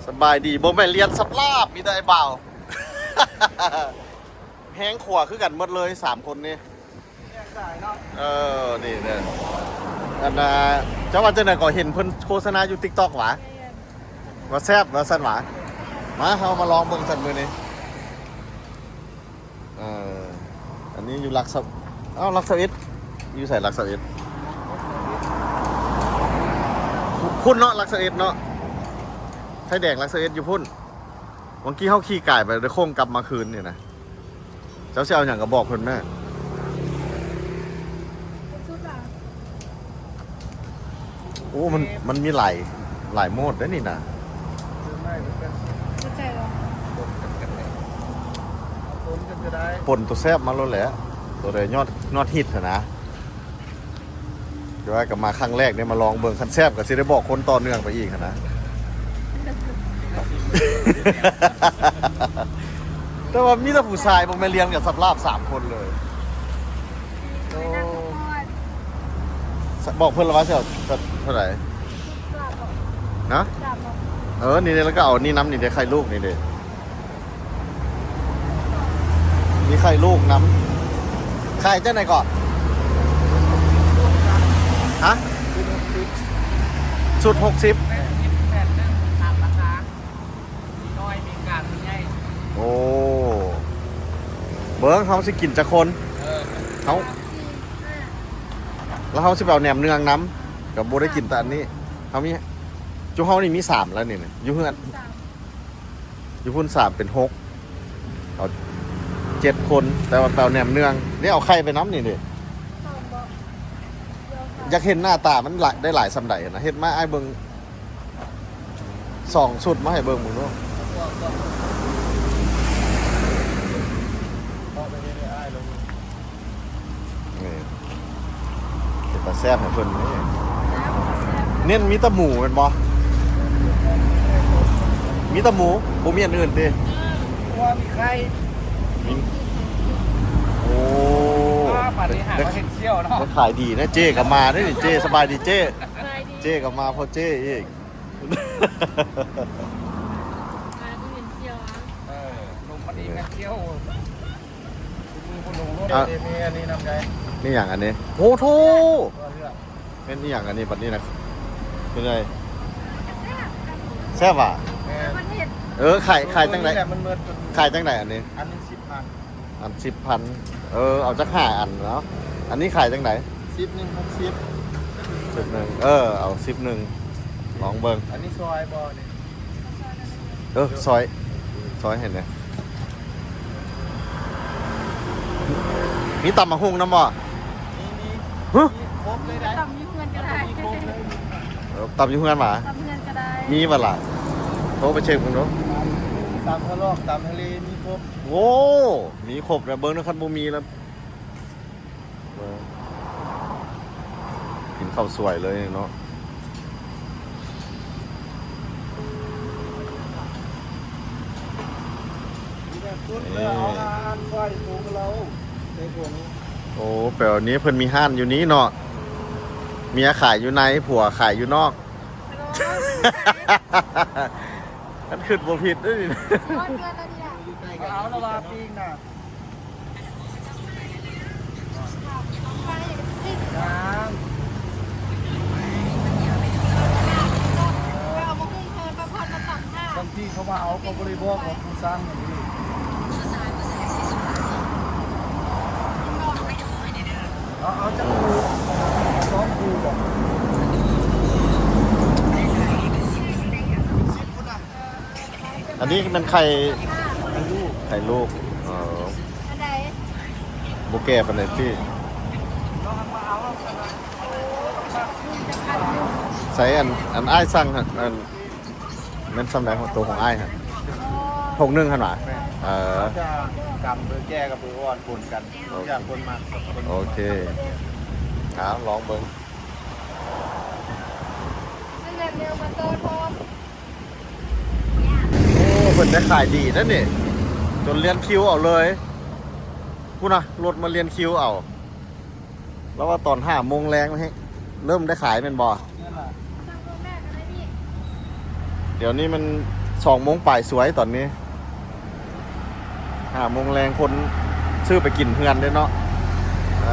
สบายดีบ่แม่นเรียนสับลาบมีแต่ไอ้เบา แห้งขวาคือกันหมดเลย3คนนี่นี่เนี่ยอันน่ะเจ้าว่าจังได๋ก็เห็นเพิ่นโฆษณาอยู่ TikTok หวะว่าแซ่บว่าซั่นหวะมาเฮามาลองเบิ่งซั่นมื้อนี้อันนี้อยู่หลักหลัก21อยู่ใส่หลัก21พุ่นเนาะหลัก21เนาะไฟแดงหลัก21อยู่พุ่นเมื่อกี้เฮาขี่ก่ายไปได้โค้งกลับมาคืนนี่นะเจ้าสิเอาหยังก็บอกเพิ่นแม่โอ้มันมีหลายโหมดด้วยนี่นะปนตัวแซ่บมาแล้วแหละตัวใดยอดฮิตนะเดี๋ยวกลับมาครั้งแรกเนี่ยมาลองเบิ่งคันแซ่บก็สิได้บอกคนต่อเนื่องไปอีกนะ แต่ว่ามีแต่ผู้ชายผมมาเรียนกับสับลาบ3 คนเลยบอกเพื่อนแล้วว่าเท่าไหร่นะนี่แล้วก็เอานี่น้ำนี่เดี๋ยวไข่ลูกนี่เดี๋ยวมีไข่ลูกน้ำไข่เจ้าไหนก่อนฮะสุด60โอ้เบิ้งเขาสิกินจะคนเขาแล้วเขาสิเอาแหนมเนืองน้ำกับโบได้กินแต่อันนี้เขามีจุเขานี่มี3แล้วนี่อยู่เพื่อนอยู่พุ่น3เป็น6เอา7 คนแต่ว่าเอาแหนมเนืองนี่เอาไข่ไปน้ำนี่ดิอยากเห็นหน้าตามันได้หลายสำใดนะเห็นมาไอ้เบิ้ง2 ชุดมาให้เบิ้งมึงด้วยแต่แซ่บของเพิ่นนี่เน้นมีตะหมูเป็นบ่มีตะหมูบ่มีอันอื่นติว่ามีใครโอ้ปฏิหารว่าเห็นเชี่ยวเนาะขายดีนะเจ๊ก็มาได้ดิเจ๊สบายดีเจ๊ก็มาเพราะเจ๊อีกลงมาดีกันเชี่ยวมือคนลงรถมีอันนี้นำใจนี่อย่างอันนี้โอ้โธ่เป็นนี่อย่างอันนี้ปัดนี้นะเป็นไงแซ่บอ่ะขายจังไหนขายจังไหนอันนี้อันนึง10,000อัน10,000เอาจัก5 อันเนาะอันนี้ขายจังไหน10 1 60 10 1เอา10 1ลองเบิ่งอันนี้ซอยบ่นี่ซอยเห็นไหมมีตำมะฮุ่งน้ำบ่มีครบเลยได้ตำยูเงินก็ได้ตำอยู่เพื่อนหมาตำเงินก็ได้มีเวลาโทรไปเช็คมึงเนาะตำทะลอกตำทะเลมีครบโอ้มีครบแล้วเบิ้งนะคันบ่มีแล้วกินข้าวสวยเลยเนาะโอ้แปลว่านี้เพิ่นมีห้านอยู่นี้เนาะเมียขายอยู่ในผัวขายอยู่นอกนั่นคือบ่ผิดด้วยนี่เอาละว่าปิ้งน่ะบางทีเขามาเอาก็บริโภคของผู้สร้างอย่างนี้เอาจากคูซ้อมคูบอกอันนี้เป็นไข่ลูกโบแก่ปานไหนพี่ใส่อันอ้ายสั่งอันนั้นสำหรับของตัวของอ้ายฮะ61ขนาดจะกำเบอร์แก้กับเบอร์อ่อนปนกันอยากคนมาโอเคลองเบิ้งโอ้เพิ่นได้ขายดีนั่นนี่จนเรียนคิวเอาเลยพูดนะรถมาเรียนคิวเอาแล้วว่าตอน5 โมงแรงให้เริ่มได้ขายเป็นบ่เดี๋ยวนี้มัน 2 โมงปลายสวยตอนนี้5 โมงแรงคนซื้อไปกินเพื่อนด้วยเนาะโ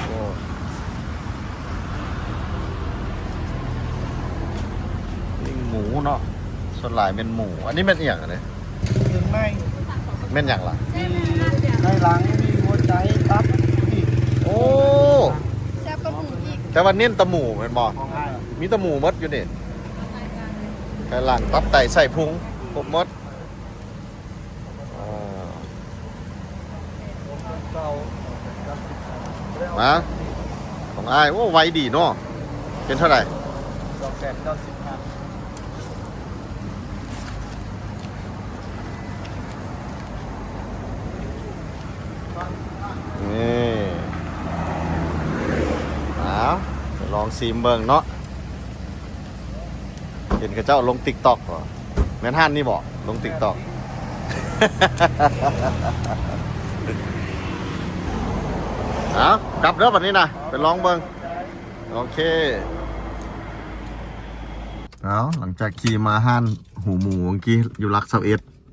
อ้นี่หมูเนาะส่วนหลายเป็นหมู อันนี้เป็นเอียงอะไร เครื่องใน เป็นอย่างล่ะ มีในหลังมีหัวใจตับนี่ โอ้ แซ่บก็หมูอีก แต่ว่าเน้นตะหมูเป็นบ่ ของง่าย มีตะหมูมดอยู่นี่ไก่หลังตับไตใส่พุงครบหมดอ่า เก่า มาของอ้ายโอ้ไวดีเนาะเป็นเท่าไหร่ 290,000 นี่เอาไปลองซีมเบิงเนาะเห็นกับเจ้าลงติ๊กต็อกเหรอแม่นฮันนี่บอกลงติ๊กต็อก เอากลับเด้อแบบนี้นะไปลองเบิงโอเคเอาหลังจากขี่มาห้านหูหมูเมื่อกี้อยู่รัก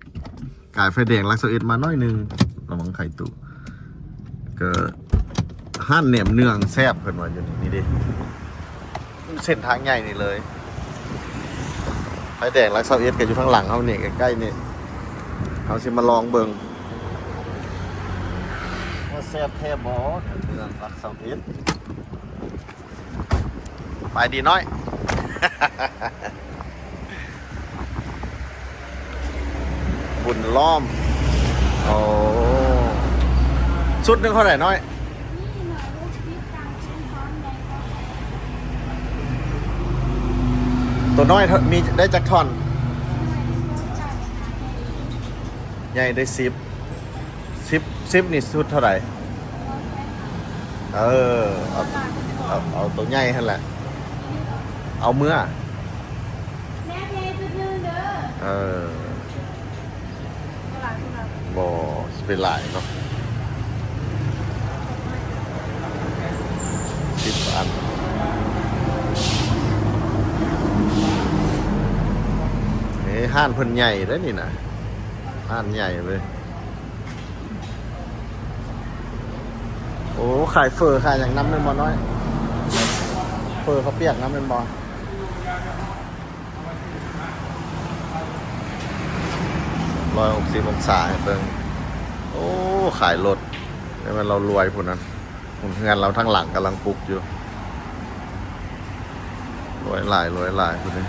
21กายไฟแดงรัก21มาน้อยหนึงระวังไข่ตุก็ห้านเหนียมเนืองแซบเพิ่นว่าอยู่นี่ดิเส้นทางใหญ่นี่เลยไฟแดงรัก21ก็อยู่ข้างหลังเฮานี่ใกล้ๆนี่เฮาสิมาลองเบิ่งว่าแซบแท้บ่เนืองรัก21ไปดีน้อย บุญล้อมโอ้ชุดหนึงเท่าไหร่น้อย นี่หน่อยลูกพริกตังชิ้นพร้อมแดงก็ ตัวน้อยมีได้จักท่อนใหญ่ได้10นี่ชุดเท่าไหร่เอาตัวใหญ่หั่นแหละเอาเมื่อ แม่เพจุดนึงเด้อตลาดตลาด บ่สิเป็นหลายเนาะ10 อันห้านเพิ่นใหญ่เด้อนี่นะห้านใหญ่เลยโอ้ขายเฟอร์ขายอย่างน้ำเป็นบ่น้อยเฟอร์เขาเปียกน้ำเป็นบ่160 องศาให้เบิ่งโอ้ขายรถแต่ว่าเรารวยพุ่นนั้นหุ่นเฮือนเราทั้งหลังกำลังปลุกอยู่รวยหลายพุ่นนี้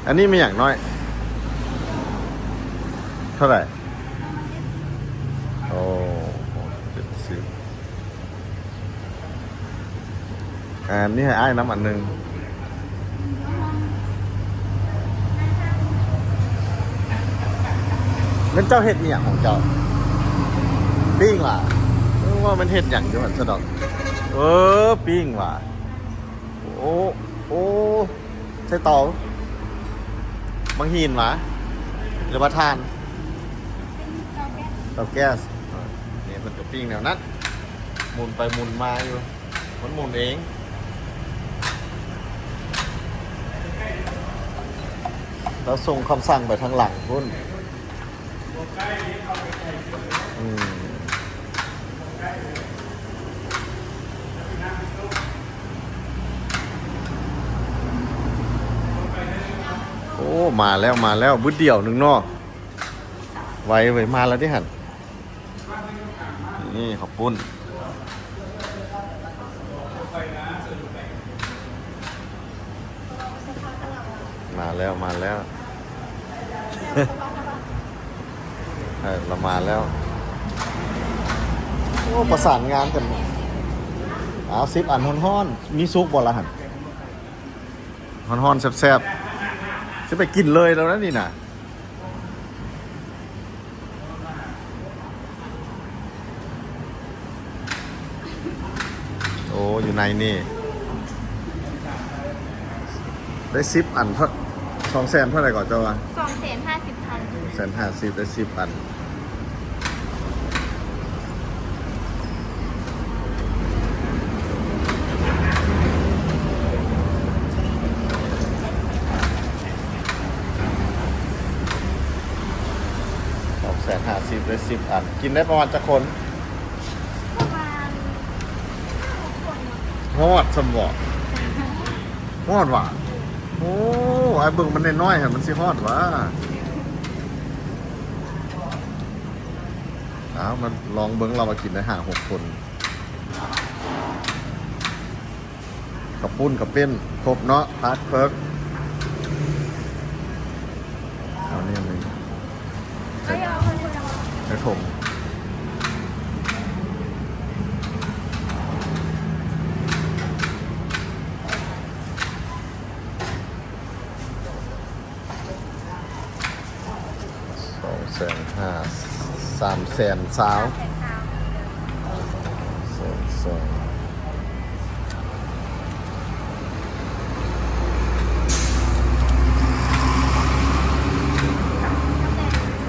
อันนี้มีอย่างน้อยเท่าไหร่โอ้70อันนี้ให้อ้ายน้ำอันหนึ่งนั่นเจ้าเห็ดเนี่ยของเจ้าปิ้งล่ะว่ามันเห็ดอย่างเดียวกันสะดอกปิ้งว่ะโอ้ใช่เตาบางหินหวะหรือว่าทาน เป็นเตาแก๊ส เตาแก๊สนี่มันจะปิ้งแนวนั้นหมุนไปหมุนมาอยู่มันหมุนเองแล้วส่งคำสั่งไปทางหลังพุ่นโอ้มาแล้วบึ้ดเดี่ยวหนึ่งเนาะไว้มาแล้วที่หันนี่ขอบคุณมาแล้วเรามาแล้วโอ้ประสานงานกันเอา10 อันฮ้อนๆมีซุปบ่ละหันฮ้อนๆแซ่บๆจะไปกินเลยแล้วนะนี่น่ะโอ้อยู่ในนี่ได้10 อันเท่า200,000เท่าไหร่ก่อนเจ้าวะ 250,000 150,000ได้10 อัน 50ได้10 อัน กินได้ประมาณจักคน ประมาณ5-6 คนเนาะ ฮอดสมบ่ฮอดว่ะโอ้ไอ้เบิ่งมันน้อยๆหั่นมันสิฮอดว่ะอ้าวมันลองเบิ่งเรามากินได้5-6 คนกับปุ้นกับเป็นครบเนาะพาร์ทเพิร์กเอาเนี่ยเลย ไม่เอาคนเดียว ใช้ถุง250,000 300,000สาว แต่ข้าว สอง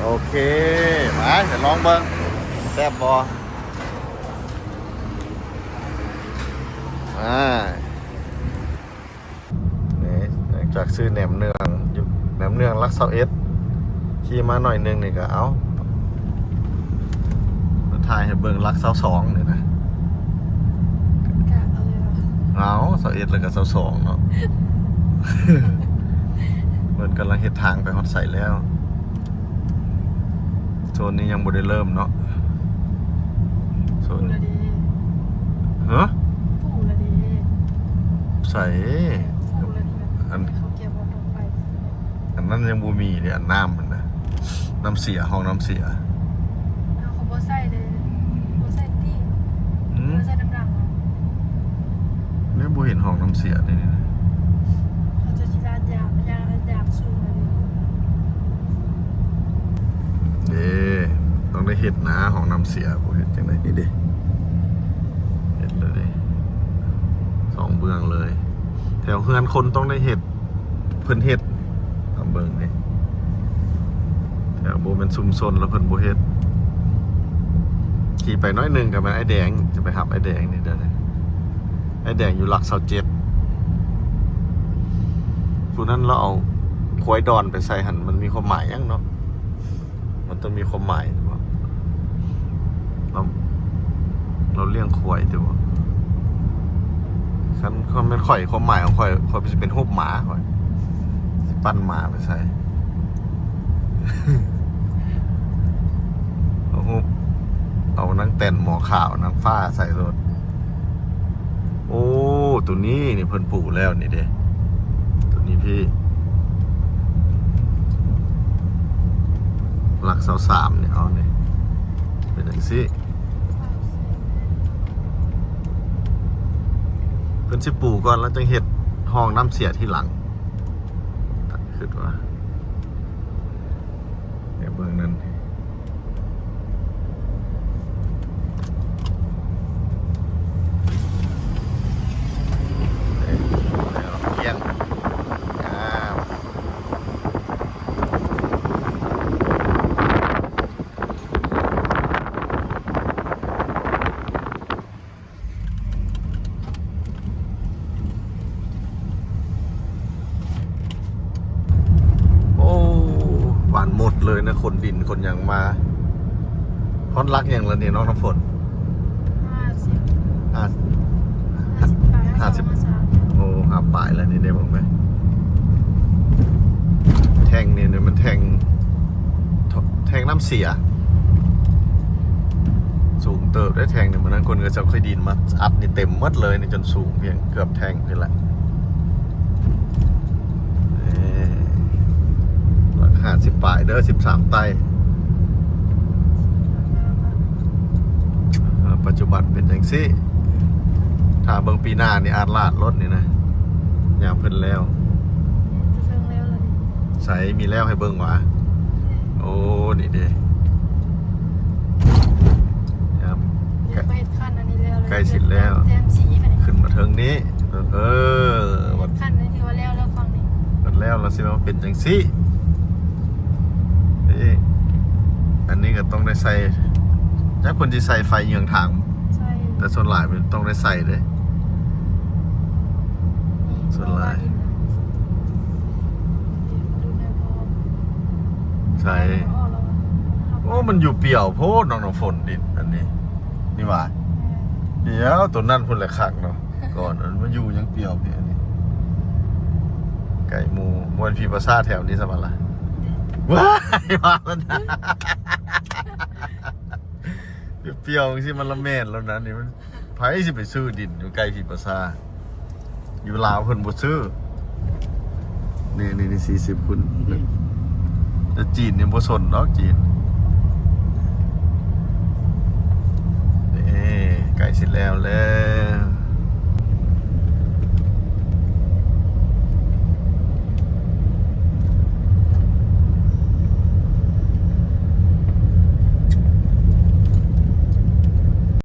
โอเคมาเดี๋ยวลองเบิ้งแซ่บบอนี่หลังจากซื้อแหนมเนืองอยู่แหนมเนืองรักเซาเอสขี่มาหน่อยนึงนี่ก็เอามาถ่ายให้เบิ้งรักเซา2นี่นะ กะเอาเลยวะ เอาเซาเอสแล้วก็เซา2เนาะ เบิ้งกำลังเฮ็ดทางไปฮอดใส่แล้วโซนนี้ยังบ่ได้เริ่มเนาะโซ ปู น ละดี ฮะ ปูละดี ใส่ ปูละดีแบบเขาเก็บรถลงไป อันนั้นยังบ่มีเลยอันน้ำมันนะน้ำเสียห้องน้ำเสีย เอาเขาโบใส่เลยโบใส่ตี อืม โบใส่ดังๆเนาะ เนี่ยบ่เห็นห้องน้ำเสียเลยนี่นะ เขาจะชิลาดยามสูงเลย เด้ต้องได้เห็ดนะห้องน้ำเสียบ่เห็ดจังไดนี่เด้เห็ดเลยเด้2 เบื้องเลย แถวเฮือนคนต้องได้เห็ดเพิ่นเห็ดทำเบิ่งนี่แถวบ่เป็นชุมชนแล้วเพิ่นบ่เฮ็ดขี่ไปน้อยหนึงกับมันไอ้แดงจะไปหับไอ้แดงนี่เด้อเนี่ยไอ้แดงอยู่หลัก27ผู้นั้นเราเอาควายดอนไปใส่หันมันมีความหมายยังเนาะมันต้องมีความหมายถูกป่ะเราเลี้ยงควายถูกป่ะฉันเขาไม่ค่อยความหมายของควายจะเป็นรูปหมาค่อยสิปั้นหมาไปใส่ เอานั่งเต้นหมอข่าวนั่งฟ้าใส่รถโอ้ตัวนี้นี่เพิ่นปลูกแล้วนี่เด้ตัวนี้พี่หลัก23เนี่ยเอาเนี่ยเป็นอย่างสิเพิ่นสิปลูกก่อนแล้วจึงเฮ็ดห้องน้ำเสียที่หลังคิดว่าเดี๋ยวเบิ่งนั้นเกี่ยงหวานหมดเลยนะคนดินคนอย่างมาฮอนรักอย่างละเนี่ยน้องน้ำฝน 50 โอ้หาปลายแล้วนี่ได้บ้างไหมแทงเนี่ยมันแทงน้ำเสียสูงเติบได้แทงเนี่ยมันนั้นคนก็จะค่อยดินมาอัดนี่เต็มหมดเลยนี่จนสูงเพียงเกือบแทงนี่แหละหลัก50 ปลายเด้อ13 ไต้ปัจจุบันเป็นอย่างซี่ถ้าเบิ่งปีหน้านี่อาจลาดรถนี่นะยามเพิ่นแล้วใส่มีแล้วให้เบิ่งหวะโอ้นี่เด้ยามใกล้สิทธิ์แล้วขึ้นมาเทิงนี้วัด ขั้นนี้ถือว่าแล้วฟังนี่ วัดแล้วเราสิมาเป็นจังซี่อันนี้ก็ต้องได้ใส่จักคนที่ใส่ไฟเยืองทาง ใช่ แต่ส่วนหลายมันต้องได้ใส่เลยส่วนหลายใส่โอ้ อ้มันอยู่เปี่ยวโพดน้องน้ำฝนดินอันนี้นี่หว่าเดี๋ยวตัวนั่นพุ่นแหละคักเนาะก่อนมันมาอยู่ยังเปี่ยวเนี่ยอันนี้ไก่หมูมวนพีประสาทแถวนี้สมัยละว้ายมาแล้วนะเปรี้ยวๆสิมันละเมนแล้วนะนี่มันไผสิไปซื้อดินอยู่ไกลพีประสาทอยู่ลาวเพิ่นบ่ซื้อนี่40คุณแต่จีนเนี่ยบ่สนเนาะจีนนี่ไก่เสร็จแล้วเลย